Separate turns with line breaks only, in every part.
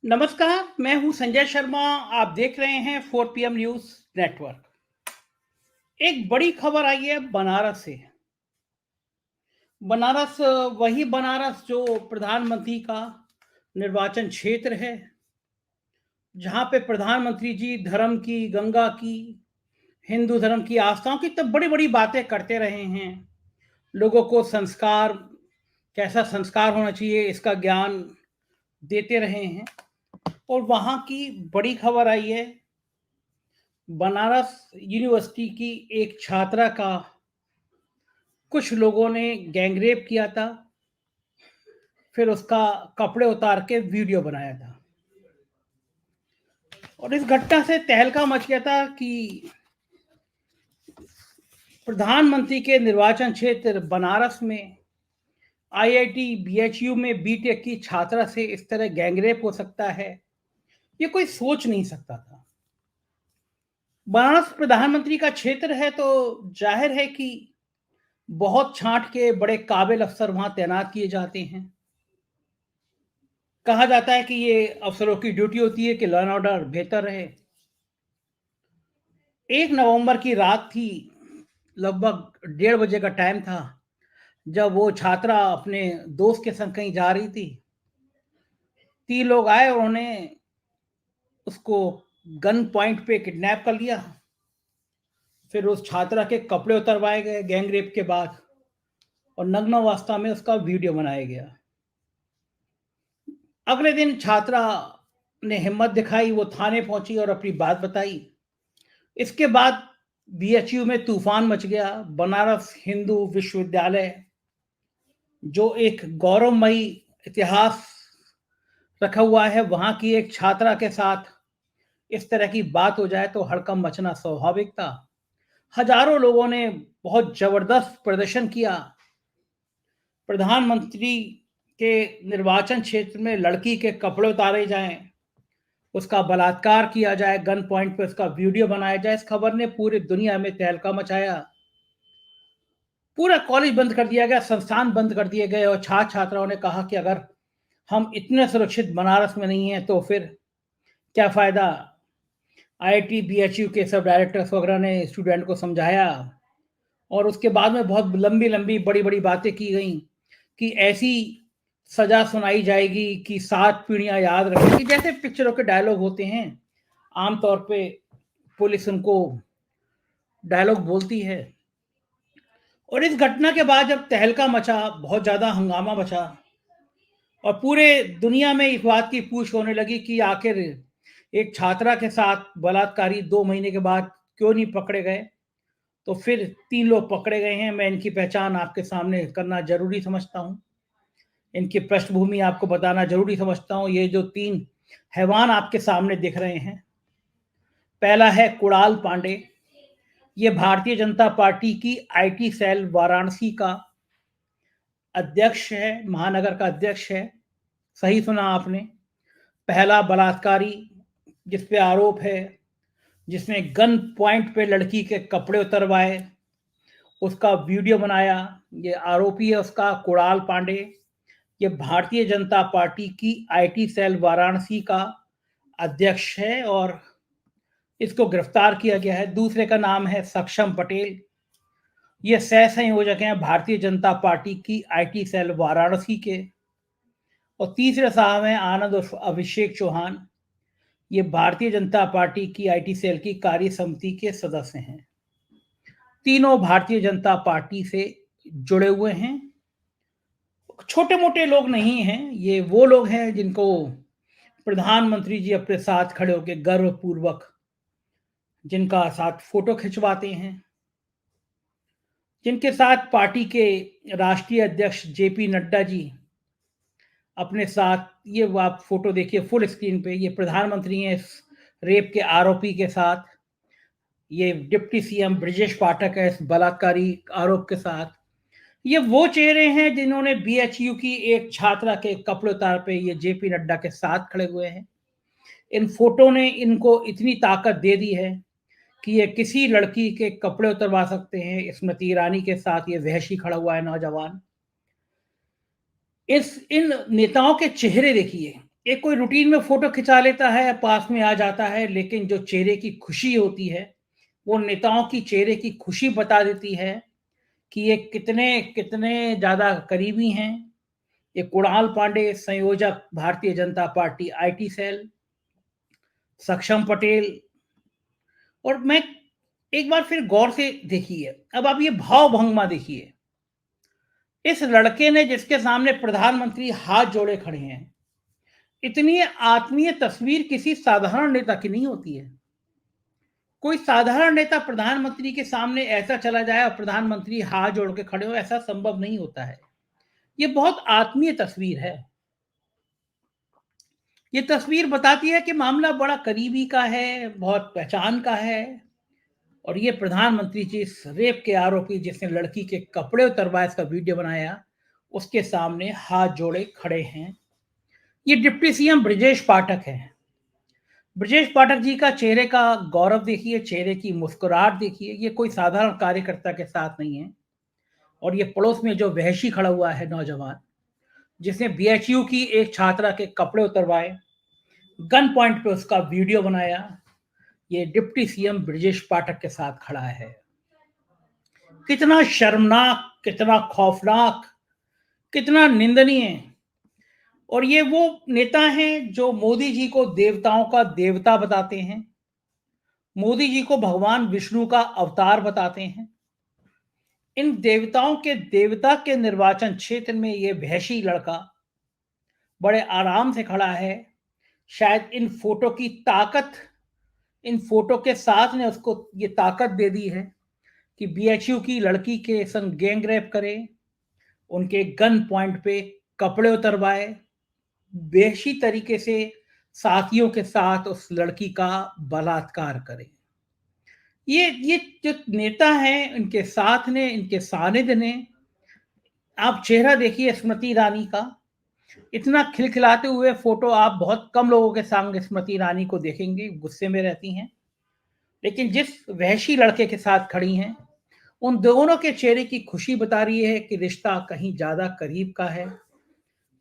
नमस्कार, मैं हूं संजय शर्मा। आप देख रहे हैं 4 PM न्यूज़ नेटवर्क। एक बड़ी खबर आई है बनारस से। बनारस वही बनारस जो प्रधानमंत्री का निर्वाचन क्षेत्र है, जहां पे प्रधानमंत्री जी धर्म की, गंगा की, हिंदू धर्म की आस्थाओं की तब बड़ी-बड़ी बातें करते रहे हैं। लोगों को संस्कार, कैसा संस्कार होना चाहिए, इसका ज्ञान देते रहे हैं। और वहां की बड़ी खबर आई है, बनारस यूनिवर्सिटी की एक छात्रा का कुछ लोगों ने गैंगरेप किया था, फिर उसका कपड़े उतार के वीडियो बनाया था। और इस घटना से तहलका मच गया था कि प्रधानमंत्री के निर्वाचन क्षेत्र बनारस में आईआईटी बीएचयू में बीटेक की छात्रा से इस तरह गैंगरेप हो सकता है, ये कोई सोच नहीं सकता था। बनारस प्रधानमंत्री का क्षेत्र है तो जाहिर है कि बहुत छांट के बड़े काबिल अफसर वहां तैनात किए जाते हैं। कहा जाता है कि ये अफसरों की ड्यूटी होती है कि लॉ एंड ऑर्डर बेहतर रहे। 1 नवंबर की रात थी, लगभग 1:30 बजे का टाइम था, जब वो छात्रा अपने दोस्त के संग कहीं जा रही थी। 3 लोग आए और उन्होंने उसको गन पॉइंट पे किडनैप कर लिया। फिर उस छात्रा के कपड़े उतरवाए गए गैंग रेप के बाद, और नग्न अवस्था में उसका वीडियो बनाया गया। अगले दिन छात्रा ने हिम्मत दिखाई, वो थाने पहुंची और अपनी बात बताई। इसके बाद बीएचयू में तूफान मच गया। बनारस हिंदू विश्वविद्यालय, जो एक गौरवमयी इतिहास रखा हुआ है, वहां की एक छात्रा के साथ इस तरह की बात हो जाए तो हड़कंप मचना स्वाभाविक था। हजारों लोगों ने बहुत जबरदस्त प्रदर्शन किया। प्रधानमंत्री के निर्वाचन क्षेत्र में लड़की के कपड़े उतारे जाएं, उसका बलात्कार किया जाए, गन पॉइंट पे उसका वीडियो बनाया जाए, इस खबर ने पूरी दुनिया में तहलका मचाया। पूरा कॉलेज बंद कर दिया गया, संस्थान बंद कर दिए गए, और छात्र छात्राओं ने कहा कि अगर हम इतने सुरक्षित बनारस में नहीं हैं तो फिर क्या फायदा। आईआईटी बीएचयू के सब डायरेक्टर्स वगैरह ने स्टूडेंट को समझाया, और उसके बाद में बहुत लंबी लंबी बड़ी बड़ी बातें की गई कि ऐसी सजा सुनाई जाएगी कि 7 पीढ़ियां याद रखेंगी, जैसे पिक्चरों के डायलॉग होते हैं। आमतौर पे पुलिस उनको डायलॉग बोलती है। और इस घटना के बाद जब तहलका मचा, बहुत ज्यादा हंगामा मचा, और पूरे दुनिया में इस बात की पूछ होने लगी कि आखिर एक छात्रा के साथ बलात्कारी 2 महीने के बाद क्यों नहीं पकड़े गए। तो फिर 3 लोग पकड़े गए हैं। मैं इनकी पहचान आपके सामने करना जरूरी समझता हूँ, इनकी पृष्ठभूमि आपको बताना जरूरी समझता हूँ। ये जो 3 हैवान आपके सामने दिख रहे हैं, पहला है कुणाल पांडे। ये भारतीय जनता पार्टी की आईटी सेल वाराणसी का अध्यक्ष है, महानगर का अध्यक्ष है। सही सुना आपने, पहला बलात्कारी जिस पे आरोप है, जिसने गन पॉइंट पे लड़की के कपड़े उतरवाए, उसका वीडियो बनाया, ये आरोपी है उसका कुणाल पांडे। ये भारतीय जनता पार्टी की आईटी सेल वाराणसी का अध्यक्ष है और इसको गिरफ्तार किया गया है। दूसरे का नाम है सक्षम पटेल। ये सह संयोजक हैं भारतीय जनता पार्टी की आईटी सेल वाराणसी के। और तीसरे साहब हैं आनंद उर्फ अभिषेक चौहान। ये भारतीय जनता पार्टी की आईटी सेल की कार्य समिति के सदस्य हैं। तीनों भारतीय जनता पार्टी से जुड़े हुए हैं, छोटे मोटे लोग नहीं हैं। ये वो लोग हैं जिनको प्रधानमंत्री जी अपने साथ खड़े होकर गर्वपूर्वक जिनका साथ फोटो खिंचवाते हैं, जिनके साथ पार्टी के राष्ट्रीय अध्यक्ष जेपी नड्डा जी अपने साथ, ये वो आप फोटो देखिए फुल स्क्रीन पे, ये प्रधानमंत्री हैं इस रेप के आरोपी के साथ। ये डिप्टी सीएम ब्रजेश पाठक है इस बलात्कारी आरोप के साथ। ये वो चेहरे हैं जिन्होंने बीएचयू की एक छात्रा के कपड़े उतार पे ये जेपी नड्डा के साथ खड़े हुए हैं। इन फोटो ने इनको इतनी ताकत दे दी है कि ये किसी लड़की के कपड़े उतरवा सकते हैं। स्मृति ईरानी के साथ ये वहशी खड़ा हुआ है नौजवान। इन नेताओं के चेहरे देखिए, एक कोई रूटीन में फोटो खिंचा लेता है, पास में आ जाता है, लेकिन जो चेहरे की खुशी होती है, वो नेताओं की चेहरे की खुशी बता देती है कि ये कितने कितने ज्यादा करीबी हैं। ये कुणाल पांडे, संयोजक Bharatiya Janata party IT cell, सक्षम पटेल। और मैं एक बार फिर गौर से देखिए, अब आप ये भाव भंगिमा देखिए। इस लड़के ने जिसके सामने प्रधानमंत्री हाथ जोड़े खड़े हैं, इतनी आत्मीय तस्वीर किसी साधारण नेता की नहीं होती है। कोई साधारण नेता प्रधानमंत्री के सामने ऐसा चला जाए और प्रधानमंत्री हाथ जोड़ के खड़े हो, ऐसा संभव नहीं होता है। ये बहुत आत्मीय तस्वीर है। ये तस्वीर बताती है कि मामला बड़ा करीबी का है, बहुत पहचान का है। और ये प्रधानमंत्री जी इस रेप के आरोपी जिसने लड़की के कपड़े उतरवाए, इसका वीडियो बनाया, उसके सामने हाथ जोड़े खड़े हैं। ये डिप्टी सीएम ब्रजेश पाठक है। ब्रजेश पाठक जी का चेहरे का गौरव देखिए, चेहरे की मुस्कुराहट देखिए। ये कोई साधारण कार्यकर्ता के साथ नहीं है। और ये पड़ोस में जो वहशी खड़ा हुआ है नौजवान, जिसने बीएचयू की एक छात्रा के कपड़े उतरवाए, गन पॉइंट पे उसका वीडियो बनाया, ये डिप्टी सीएम ब्रजेश पाठक के साथ खड़ा है। कितना शर्मनाक, कितना खौफनाक, कितना निंदनीय। और ये वो नेता हैं जो मोदी जी को देवताओं का देवता बताते हैं, मोदी जी को भगवान विष्णु का अवतार बताते हैं। इन देवताओं के देवता के निर्वाचन क्षेत्र में ये वहशी लड़का बड़े आराम से खड़ा है। शायद इन फोटो की ताकत, इन फोटो के साथ ने उसको ये ताकत दे दी है कि बीएचयू की लड़की के संग गैंग रेप करे, उनके गन पॉइंट पे कपड़े उतरवाए, बेहशी तरीके से साथियों के साथ उस लड़की का बलात्कार करे। ये जो नेता हैं, इनके साथ ने, इनके सानिध्य ने, आप चेहरा देखिए स्मृति ईरानी का। इतना खिलखिलाते हुए फोटो आप बहुत कम लोगों के सामने स्मृति ईरानी को देखेंगे, गुस्से में रहती हैं। लेकिन जिस वहशी लड़के के साथ खड़ी हैं, उन दोनों के चेहरे की खुशी बता रही है कि रिश्ता कहीं ज्यादा करीब का है,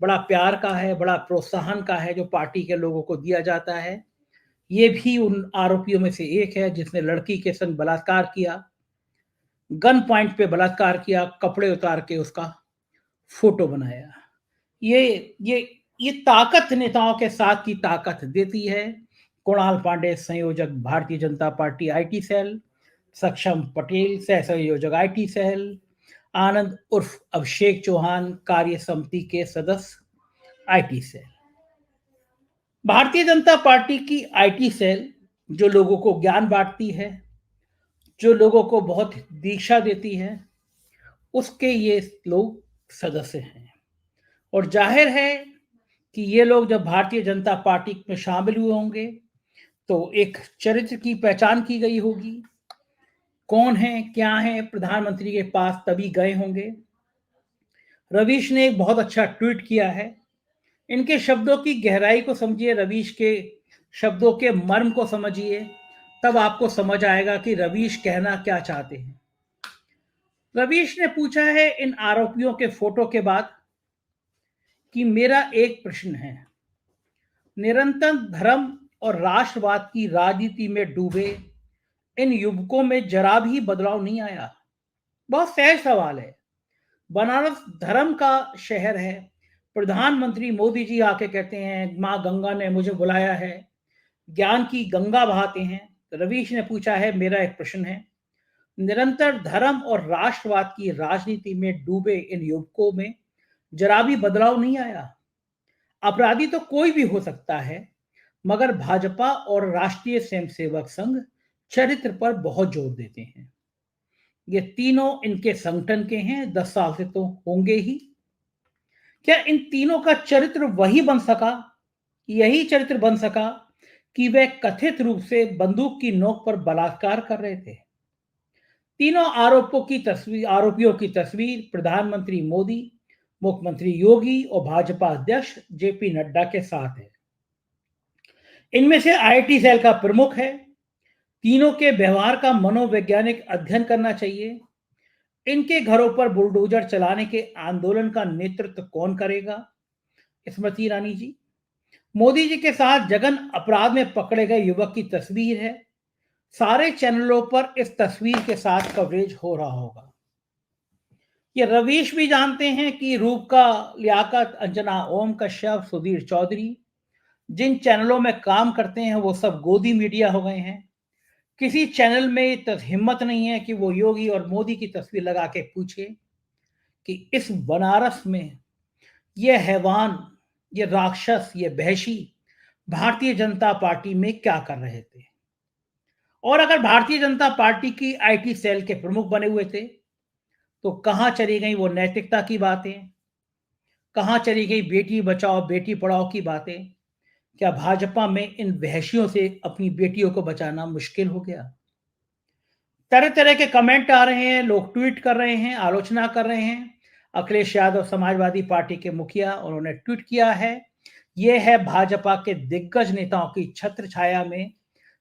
बड़ा प्यार का है, बड़ा प्रोत्साहन का है जो पार्टी के लोगों को दिया जाता है। ये भी उन आरोपियों में से एक है जिसने लड़की के संग बलात्कार किया, गन पॉइंट पे बलात्कार किया, कपड़े उतार के उसका फोटो बनाया। ये ये ये ताकत नेताओं के साथ की ताकत देती है। कुणाल पांडे, संयोजक Bharatiya Janata party IT cell, सक्षम पटेल, सह संयोजक आईटी सेल, आनंद उर्फ अभिषेक चौहान, कार्य समिति के सदस्य IT cell. Bharatiya Janata party की आईटी सेल जो लोगों को ज्ञान बांटती है, जो लोगों को बहुत दीक्षा देती है, उसके ये लोग सदस्य हैं। और जाहिर है कि ये लोग जब भारतीय जनता पार्टी में शामिल हुए होंगे तो एक चरित्र की पहचान की गई होगी। कौन है, क्या है, प्रधानमंत्री के पास तभी गए होंगे। रवीश ने एक बहुत अच्छा ट्वीट किया है। इनके शब्दों की गहराई को समझिए, रवीश के शब्दों के मर्म को समझिए, तब आपको समझ आएगा कि रवीश कहना क्या चाहते हैं। रवीश ने पूछा है इन आरोपियों के फोटो के बाद कि मेरा एक प्रश्न है, निरंतर धर्म और राष्ट्रवाद की राजनीति में डूबे इन युवकों में जरा भी बदलाव नहीं आया? बहुत सहज सवाल है। बनारस धर्म का शहर है। प्रधानमंत्री मोदी जी आके कहते हैं माँ गंगा ने मुझे बुलाया है, ज्ञान की गंगा बहाते हैं। रवीश ने पूछा है मेरा एक प्रश्न है, निरंतर धर्म और राष्ट्रवाद की राजनीति में डूबे इन युवकों में जरा भी बदलाव नहीं आया? अपराधी तो कोई भी हो सकता है, मगर भाजपा और राष्ट्रीय स्वयंसेवक संघ चरित्र पर बहुत जोर देते हैं। ये तीनों इनके संगठन के हैं, 10 साल से तो होंगे ही। क्या इन तीनों का चरित्र वही बन सका, यही चरित्र बन सका कि वे कथित रूप से बंदूक की नोक पर बलात्कार कर रहे थे? तीनों आरोपियों की तस्वीर प्रधानमंत्री मोदी, मुख्यमंत्री योगी और भाजपा अध्यक्ष जेपी नड्डा के साथ है। इनमें से आईटी सेल का प्रमुख है। तीनों के व्यवहार का मनोवैज्ञानिक अध्ययन करना चाहिए। इनके घरों पर बुलडोजर चलाने के आंदोलन का नेतृत्व कौन करेगा? स्मृति ईरानी जी। मोदी जी के साथ जघन अपराध में पकड़े गए युवक की तस्वीर है। सारे चैनलों पर इस तस्वीर के साथ कवरेज हो रहा होगा। ये रवीश भी जानते हैं कि रूपका, लियाकत, अंजना, ओम कश्यप, सुधीर चौधरी जिन चैनलों में काम करते हैं वो सब गोदी मीडिया हो गए हैं। किसी चैनल में हिम्मत नहीं है कि वो योगी और मोदी की तस्वीर लगा के पूछे कि इस बनारस में ये हैवान, ये राक्षस, ये वहशी भारतीय जनता पार्टी में क्या कर रहे थे। और अगर भारतीय जनता पार्टी की आईटी सेल के प्रमुख बने हुए थे तो कहां चली गई वो नैतिकता की बातें, कहां चली गई बेटी बचाओ बेटी पढ़ाओ की बातें। क्या भाजपा में इन वहशियों से अपनी बेटियों को बचाना मुश्किल हो गया? तरह तरह के कमेंट आ रहे हैं, लोग ट्वीट कर रहे हैं, आलोचना कर रहे हैं। अखिलेश यादव समाजवादी पार्टी के मुखिया, उन्होंने ट्वीट किया है, यह है भाजपा के दिग्गज नेताओं की छत्र छाया में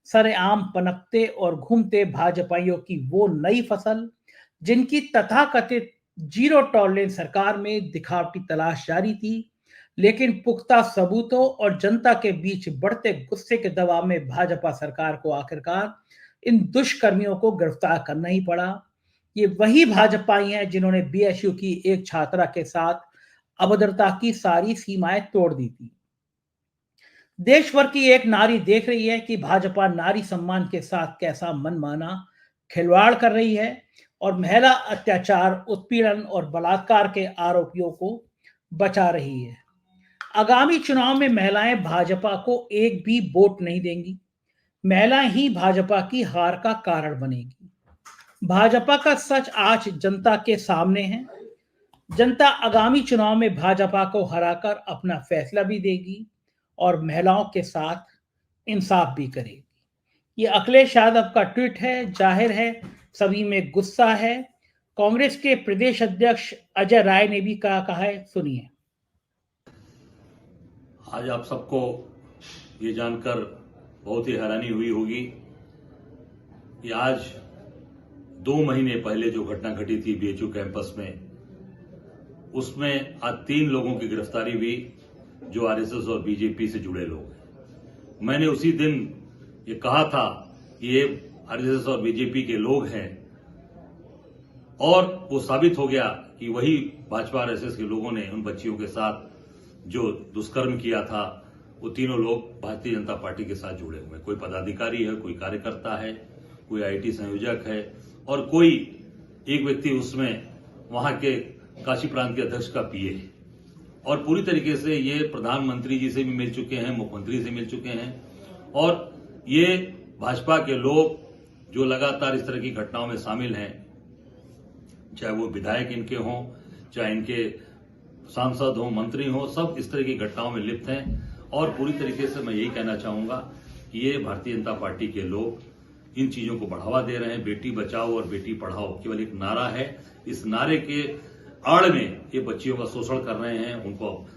सरेआम पनपते और घूमते भाजपाइयों की वो नई फसल जिनकी तथाकथित जीरो टॉलरेंस सरकार में दिखावटी तलाश जारी थी, लेकिन पुख्ता सबूतों और जनता के बीच बढ़ते गुस्से के दबाव में भाजपा सरकार को आखिरकार इन दुष्कर्मियों को गिरफ्तार करना ही पड़ा। ये वही भाजपाई हैं जिन्होंने बीएचयू की एक छात्रा के साथ अभद्रता की सारी सीमाएं तोड़ दी थी। देश भर की एक नारी देख रही है कि भाजपा नारी सम्मान के साथ कैसा मनमाना खिलवाड़ कर रही है और महिला अत्याचार, उत्पीड़न और बलात्कार के आरोपियों को बचा रही है। आगामी चुनाव में महिलाएं भाजपा को एक भी वोट नहीं देंगी। महिलाएं ही भाजपा की हार का कारण बनेगी। भाजपा का सच आज जनता के सामने है। जनता आगामी चुनाव में भाजपा को हराकर अपना फैसला भी देगी और महिलाओं के साथ इंसाफ भी करेगी। ये अखिलेश यादव का ट्वीट है। जाहिर है सभी में गुस्सा है। कांग्रेस के प्रदेश अध्यक्ष अजय राय ने भी कहा है, सुनिए।
आज आप सबको ये जानकर बहुत ही हैरानी हुई होगी कि आज 2 महीने पहले जो घटना घटी थी बीएचयू कैंपस में, उसमें आज 3 लोगों की गिरफ्तारी हुई जो आरएसएस और बीजेपी से जुड़े लोग हैं। मैंने उसी दिन ये कहा था कि ये आरएसएस और बीजेपी के लोग हैं और वो साबित हो गया कि वही भाजपा आरएसएस के लोगों ने उन बच्चियों के साथ जो दुष्कर्म किया था, वो तीनों लोग भारतीय जनता पार्टी के साथ जुड़े हुए हैं। कोई पदाधिकारी है, कोई कार्यकर्ता है, कोई आईटी संयोजक है और कोई एक व्यक्ति उसमें वहां के काशी प्रांत के अध्यक्ष का पीए है। और पूरी तरीके से ये प्रधानमंत्री जी से भी मिल चुके हैं, मुख्यमंत्री से मिल चुके हैं और ये भाजपा के लोग जो लगातार इस तरह की घटनाओं में शामिल हैं, चाहे वो विधायक इनके हों, चाहे इनके सांसद हो, मंत्री हो, सब इस तरह की घटनाओं में लिप्त हैं। और पूरी तरीके से मैं यही कहना चाहूंगा कि ये भारतीय जनता पार्टी के लोग इन चीजों को बढ़ावा दे रहे हैं। बेटी बचाओ और बेटी पढ़ाओ केवल एक नारा है। इस नारे के आड़ में ये बच्चियों का शोषण कर रहे हैं,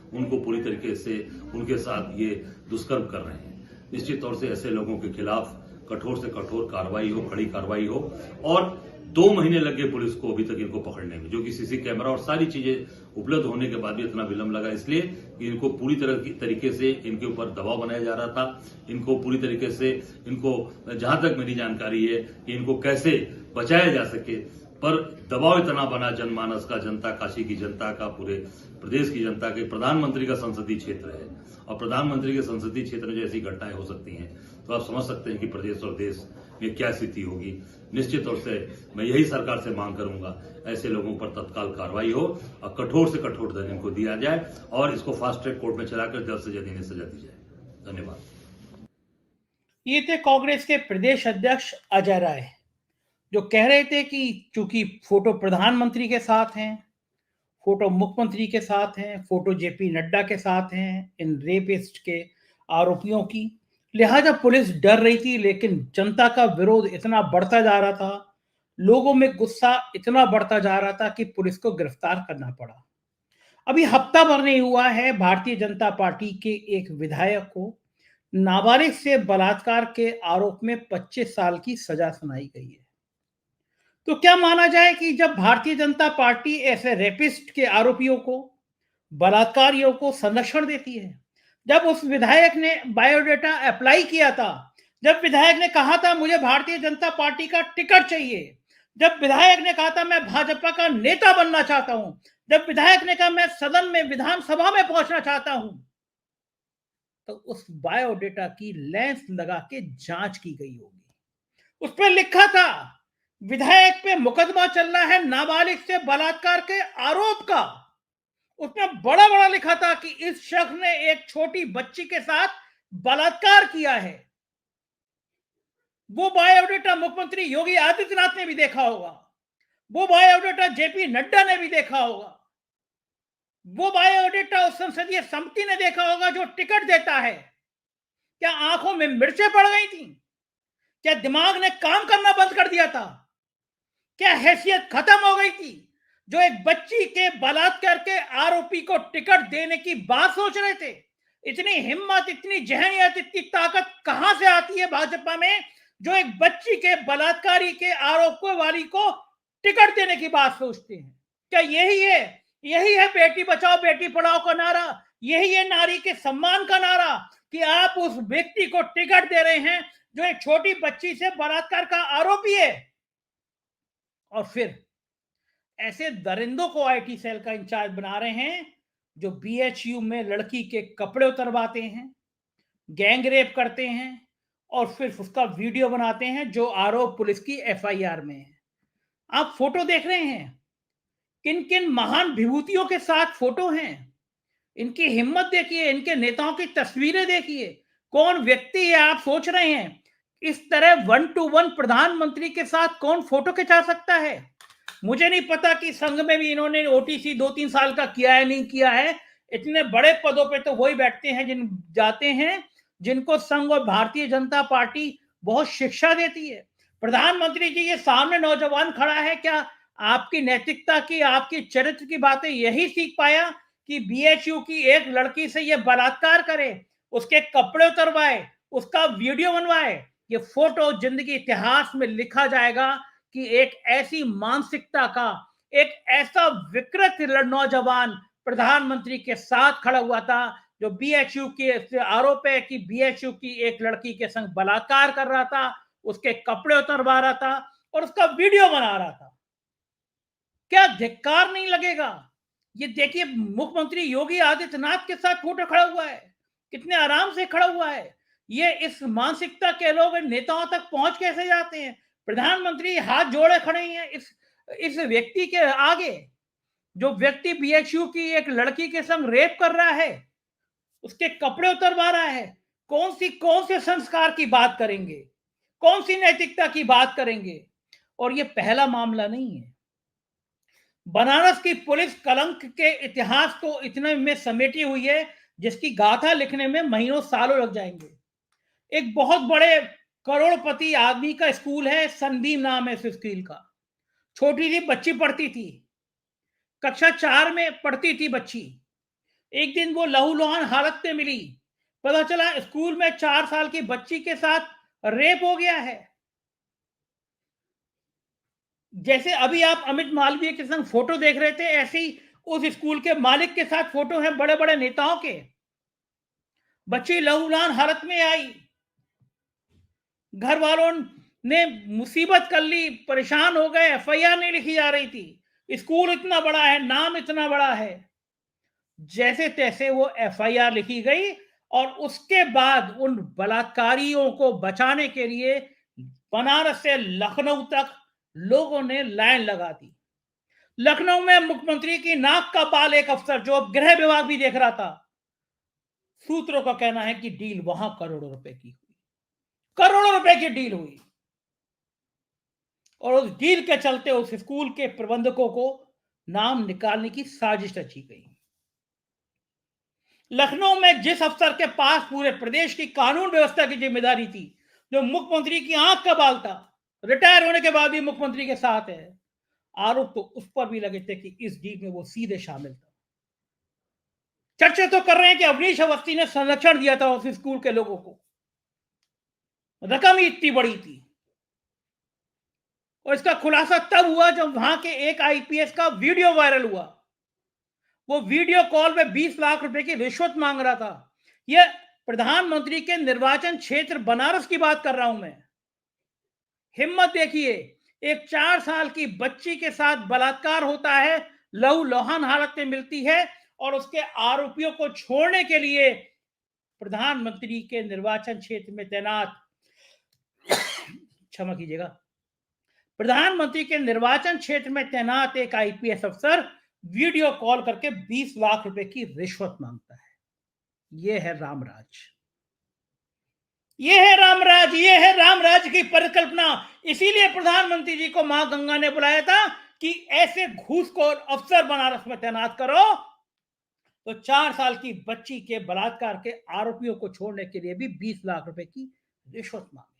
उनको पूरी तरीके से उनके साथ ये दुष्कर्म कर रहे हैं। निश्चित तौर से ऐसे लोगों के खिलाफ कठोर से कठोर कार्रवाई हो, कड़ी कार्रवाई हो। और 2 महीने लग गए पुलिस को अभी तक इनको पकड़ने में, जो कि सीसी कैमरा और सारी चीजें उपलब्ध होने के बाद भी इतना विलंब लगा, इसलिए कि इनको पूरी तरीके से इनके ऊपर दबाव बनाया जा रहा था। इनको पूरी तरीके से जहां तक मेरी जानकारी है कि इनको कैसे बचाया जा सके, पर दबाव इतना बना जनमानस का, जनता, काशी की जनता का, पूरे प्रदेश की जनता के। प्रधानमंत्री का संसदीय क्षेत्र है और प्रधानमंत्री के संसदीय क्षेत्र में जो ऐसी घटनाएं हो सकती हैं तो आप समझ सकते हैं कि प्रदेश और देश में क्या स्थिति होगी। निश्चित तौर से मैं यही सरकार से मांग करूंगा, ऐसे लोगों पर तत्काल कार्रवाई हो और कठोर से कठोर दंड इनको दिया जाए और इसको फास्ट ट्रैक कोर्ट में चलाकर जल्द से जल्द इन्हें सजा दी जाए। धन्यवाद।
ये थे कांग्रेस के प्रदेश अध्यक्ष अजय राय, जो कह रहे थे कि चूंकि फोटो प्रधानमंत्री के साथ हैं, फोटो मुख्यमंत्री के साथ हैं, फोटो जेपी नड्डा के साथ हैं इन रेपिस्ट के आरोपियों की, लिहाजा पुलिस डर रही थी। लेकिन जनता का विरोध इतना बढ़ता जा रहा था, लोगों में गुस्सा इतना बढ़ता जा रहा था कि पुलिस को गिरफ्तार करना पड़ा। अभी हफ्ता भर नहीं हुआ है, भारतीय जनता पार्टी के एक विधायक को नाबालिग से बलात्कार के आरोप में 25 साल की सजा सुनाई गई है। तो क्या माना जाए कि जब भारतीय जनता पार्टी ऐसे रेपिस्ट के आरोपियों को, बलात्कारियों को संरक्षण देती है, जब उस विधायक ने बायोडेटा अप्लाई किया था, जब विधायक ने कहा था मुझे भारतीय जनता पार्टी का टिकट चाहिए, जब विधायक ने कहा था मैं भाजपा का नेता बनना चाहता हूं, जब विधायक ने कहा मैं सदन में विधानसभा में पहुंचना चाहता हूं, तो उस बायोडेटा की लेंस लगा के जांच की गई होगी। उस पर लिखा था विधायक पे मुकदमा चल रहा है नाबालिग से बलात्कार के आरोप का। उसमें बड़ा बड़ा लिखा था कि इस शख्स ने एक छोटी बच्ची के साथ बलात्कार किया है। वो बायोडेटा मुख्यमंत्री योगी आदित्यनाथ ने भी देखा होगा, वो बायोडेटा जेपी नड्डा ने भी देखा होगा, वो बायोडेटा उस संसदीय समिति ने देखा होगा जो टिकट देता है। क्या आंखों में मिर्चें पड़ गई थी? क्या दिमाग ने काम करना बंद कर दिया था? क्या हैसियत खत्म हो गई थी जो एक बच्ची के बलात्कार के आरोपी को टिकट देने की बात सोच रहे थे? इतनी हिम्मत, इतनी जहनियत, इतनी ताकत कहां से आती है भाजपा में जो एक बच्ची के बलात्कारी के आरोप वाली को टिकट देने की बात सोचते हैं? क्या यही है बेटी बचाओ बेटी पढ़ाओ का नारा? यही है नारी के सम्मान का नारा कि आप उस व्यक्ति को टिकट दे रहे हैं जो एक छोटी बच्ची से बलात्कार का आरोपी है? और फिर ऐसे दरिंदों को आईटी सेल का इंचार्ज बना रहे हैं जो बीएचयू में लड़की के कपड़े उतरवाते हैं, गैंग रेप करते हैं और फिर उसका वीडियो बनाते हैं जो आरोप पुलिस की एफआईआर में है। आप फोटो देख रहे हैं, किन किन महान विभूतियों के साथ फोटो हैं। इनकी हिम्मत देखिए, इनके नेताओं की तस्वीरें देखिए। कौन व्यक्ति है आप सोच रहे हैं इस तरह 1 to 1 प्रधानमंत्री के साथ कौन फोटो खिंचा सकता है? मुझे नहीं पता कि संघ में भी इन्होंने ओटीसी 2-3 साल का किया है नहीं किया है। इतने बड़े पदों पे तो वही बैठते हैं जाते हैं जिनको संघ और भारतीय जनता पार्टी बहुत शिक्षा देती है। प्रधानमंत्री जी ये सामने नौजवान खड़ा है, क्या आपकी नैतिकता की, आपकी चरित्र की बातें यही सीख पाया कि बीएचयू की एक लड़की से ये बलात्कार करे, उसके कपड़े उतरवाए, उसका वीडियो बनवाए? ये फोटो जिंदगी इतिहास में लिखा जाएगा कि एक ऐसी मानसिकता का एक ऐसा विकृत नौजवान प्रधानमंत्री के साथ खड़ा हुआ था जो बीएचयू के आरोप है कि बीएचयू की एक लड़की के संग बलात्कार कर रहा था, उसके कपड़े उतरवा रहा था और उसका वीडियो बना रहा था। क्या धिक्कार नहीं लगेगा? ये देखिए मुख्यमंत्री योगी आदित्यनाथ के साथ फोटो खड़ा हुआ है, कितने आराम से खड़ा हुआ है। ये इस मानसिकता के लोग नेताओं तक पहुंच कैसे जाते हैं? प्रधानमंत्री हाथ जोड़े खड़े हैं इस व्यक्ति के आगे जो व्यक्ति बीएचयू की एक लड़की के संग रेप कर रहा है, उसके कपड़े उतरवा रहा है। कौन से संस्कार की बात करेंगे? कौन सी नैतिकता की बात करेंगे? और ये पहला मामला नहीं है। बनारस की पुलिस कलंक के इतिहास को इतने में समेटी हुई है जिसकी गाथा लिखने में महीनों सालों लग जाएंगे। एक बहुत बड़े करोड़पति आदमी का स्कूल है, संदीप नाम है इस स्कूल का। छोटी सी बच्ची पढ़ती थी, कक्षा 4 में पढ़ती थी बच्ची। एक दिन वो लहूलुहान हालत में मिली, पता चला स्कूल में 4 साल की बच्ची के साथ रेप हो गया है। जैसे अभी आप अमित मालवीय के संग फोटो देख रहे थे, ऐसे ही उस स्कूल के मालिक के साथ फोटो है बड़े बड़े नेताओं के। बच्ची लहूलुहान हालत में आई, घर वालों ने मुसीबत कर ली, परेशान हो गए। एफआईआर नहीं लिखी जा रही थी, स्कूल इतना बड़ा है, नाम इतना बड़ा है। जैसे तैसे वो एफआईआर लिखी गई और उसके बाद उन बलात्कारियों को बचाने के लिए बनारस से लखनऊ तक लोगों ने लाइन लगा दी। लखनऊ में मुख्यमंत्री की नाक का बाल एक अफसर जो अब गृह विभाग भी देख रहा था, सूत्रों का कहना है कि डील वहां करोड़ों रुपए की हुई, करोड़ों रुपए की डील हुई। और उस डील के चलते उस स्कूल के प्रबंधकों को नाम निकालने की साजिश रची गई। लखनऊ में जिस अफसर के पास पूरे प्रदेश की कानून व्यवस्था की जिम्मेदारी थी, जो मुख्यमंत्री की आंख का बाल था, रिटायर होने के बाद भी मुख्यमंत्री के साथ है, आरोप तो उस पर भी लगे थे कि इस डील में वो सीधे शामिल था। चर्चा तो कर रहे हैं कि अवनीश अवस्थी ने संरक्षण दिया था उस स्कूल के लोगों को, रकम ही इतनी बड़ी थी। और इसका खुलासा तब हुआ जब वहां के एक आईपीएस का वीडियो वायरल हुआ। वो वीडियो कॉल में 20 लाख रुपए की रिश्वत मांग रहा था यह प्रधानमंत्री के निर्वाचन क्षेत्र बनारस की बात कर रहा हूं मैं। हिम्मत देखिए, एक 4 साल की बच्ची के साथ बलात्कार होता है, लहूलुहान हालत में मिलती है और उसके आरोपियों को छोड़ने के लिए प्रधानमंत्री के निर्वाचन क्षेत्र में तैनात क्षमा कीजिएगा, प्रधानमंत्री के निर्वाचन क्षेत्र में तैनात एक आईपीएस अफसर वीडियो कॉल करके 20 लाख रुपए की रिश्वत मांगता है। यह है रामराज, यह है रामराज, यह है रामराज की परिकल्पना। इसीलिए प्रधानमंत्री जी को मां गंगा ने बुलाया था कि ऐसे घूसखोर अफसर बनारस में तैनात करो तो 4 साल की बच्ची के बलात्कार के आरोपियों को छोड़ने के लिए भी 20 लाख रुपए की रिश्वत मांगे।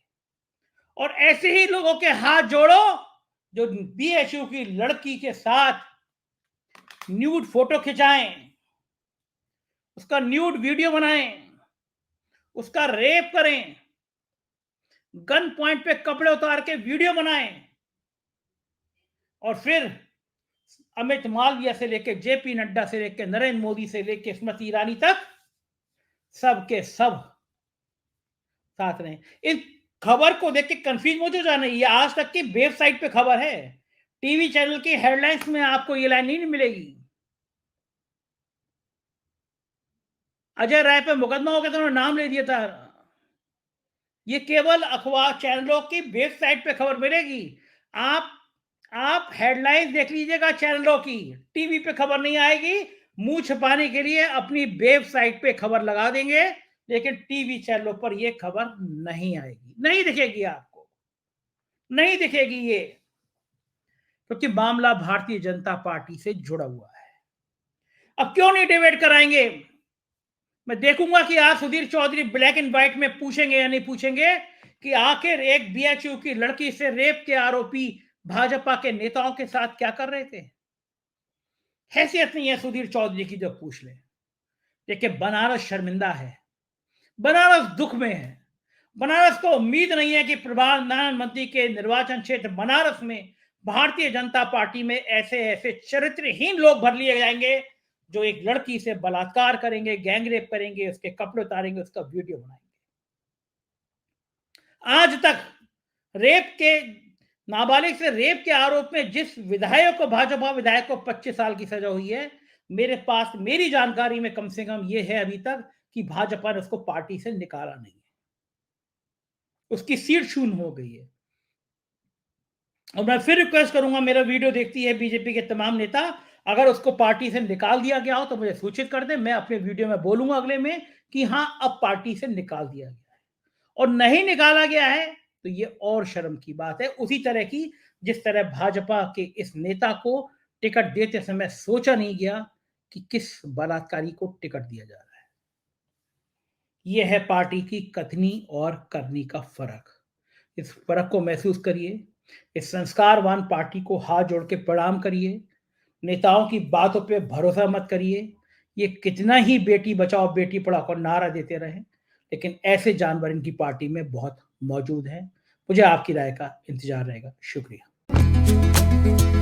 और ऐसे ही लोगों के हाथ जोड़ो जो बीएचयू की लड़की के साथ न्यूड फोटो खिंचाएं, उसका न्यूड वीडियो बनाएं, उसका रेप करें, गन पॉइंट पे कपड़े उतार के वीडियो बनाएं और फिर अमित मालवीय से लेके जेपी नड्डा से लेके नरेंद्र मोदी से लेके स्मृति ईरानी तक सबके सब साथ रहे। इस खबर को देख के कंफ्यूज मत हो जाना, ये आज तक की वेबसाइट पे खबर है, टीवी चैनल की हेडलाइंस में आपको ये लाइन नहीं मिलेगी। अजय राय पे मुकदमा हो गया तो उन्होंने नाम ले दिया था, ये केवल अखबार चैनलों की वेबसाइट पे खबर मिलेगी। आप हेडलाइंस देख लीजिएगा चैनलों की, टीवी पे खबर नहीं आएगी। मुंह छिपाने के लिए अपनी वेबसाइट पे खबर लगा देंगे, लेकिन टीवी चैनलों पर यह खबर नहीं आएगी, नहीं दिखेगी, आपको नहीं दिखेगी ये, क्योंकि मामला भारतीय जनता पार्टी से जुड़ा हुआ है। अब क्यों नहीं डिबेट कराएंगे? मैं देखूंगा कि आज Sudhir Chaudhary black and white में पूछेंगे या नहीं पूछेंगे कि आखिर एक बीएचयू की लड़की से रेप के आरोपी भाजपा के नेताओं के साथ क्या कर रहे थे। हैसियत नहीं है सुधीर चौधरी की जो पूछ ले। देखिए, बनारस शर्मिंदा है, बनारस दुख में है। बनारस को उम्मीद नहीं है कि प्रधानमंत्री के निर्वाचन क्षेत्र बनारस में भारतीय जनता पार्टी में ऐसे ऐसे चरित्रहीन लोग भर लिए जाएंगे जो एक लड़की से बलात्कार करेंगे, गैंगरेप करेंगे, उसके कपड़े उतारेंगे, उसका वीडियो बनाएंगे। आज तक रेप के नाबालिग से रेप के आरोप में जिस विधायक को, भाजपा विधायक को 25 साल की सजा हुई है, मेरे पास मेरी जानकारी में कम से कम यह है अभी तक कि भाजपा ने उसको पार्टी से निकाला नहीं है, उसकी सीट शून्य हो गई है। और मैं फिर रिक्वेस्ट करूंगा, मेरा वीडियो देखती है बीजेपी के तमाम नेता, अगर उसको पार्टी से निकाल दिया गया हो तो मुझे सूचित कर दे, मैं अपने वीडियो में बोलूंगा अगले में कि हां अब पार्टी से निकाल दिया गया है। और नहीं निकाला गया है तो ये और शर्म की बात है, उसी तरह की जिस तरह भाजपा के इस नेता को टिकट देते समय सोचा नहीं गया कि किस बलात्कारी को टिकट दिया जा रहा है। यह है पार्टी की कथनी और करनी का फर्क। इस फर्क को महसूस करिए, इस संस्कारवान पार्टी को हाथ जोड़ के प्रणाम करिए, नेताओं की बातों पे भरोसा मत करिए। ये कितना ही बेटी बचाओ बेटी पढ़ाओ का नारा देते रहे, लेकिन ऐसे जानवर इनकी पार्टी में बहुत मौजूद हैं। मुझे आपकी राय का इंतजार रहेगा। शुक्रिया।